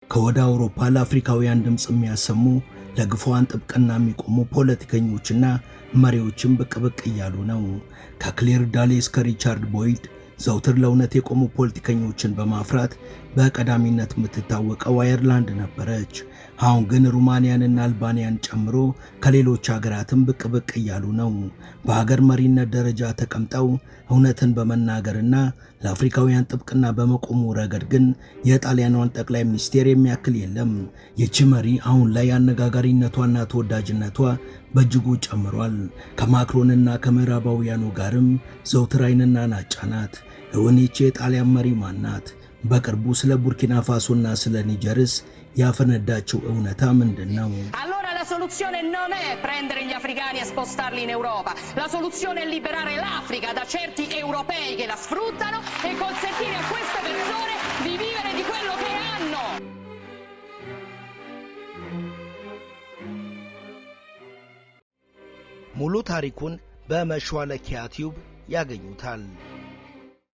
ከወደ አውሮፓ ለአፍሪካውያን ድምጽ የሚያሰሙ ለግፏን ጥብቅና የሚቆሙ ፖለቲከኞችና መሪዎችም ብቅ ብቅ እያሉ ነው። ከክሌር ዳሌ እስከ ሪቻርድ ቦይድ ዘውትር ለእውነት የቆሙ ፖለቲከኞችን በማፍራት በቀዳሚነት የምትታወቀው አየርላንድ ነበረች። አሁን ግን ሩማንያንና አልባንያን ጨምሮ ከሌሎች ሀገራትም ብቅ ብቅ እያሉ ነው። በሀገር መሪነት ደረጃ ተቀምጠው እውነትን በመናገርና ለአፍሪካውያን ጥብቅና በመቆሙ ረገድ ግን የጣሊያኗን ጠቅላይ ሚኒስቴር የሚያክል የለም። ይቺ መሪ አሁን ላይ አነጋጋሪነቷና ተወዳጅነቷ በእጅጉ ጨምሯል። ከማክሮንና ከምዕራባውያኑ ጋርም ዘውትር ዓይንና ናጫ ናት። እውን ይቺ የጣሊያን መሪ ማናት? በቅርቡ ስለ ቡርኪና ፋሶና ስለ ኒጀርስ ያፈነዳቸው እውነታ ምንድነው? La soluzione non è prendere gli africani e spostarli in Europa. La soluzione è liberare l'Africa da certi europei che la sfruttano e consentire a queste persone di vivere di quello che hanno. ሙሉ ታሪኩን በመሿለኪያ ቲዩብ ያገኙታል።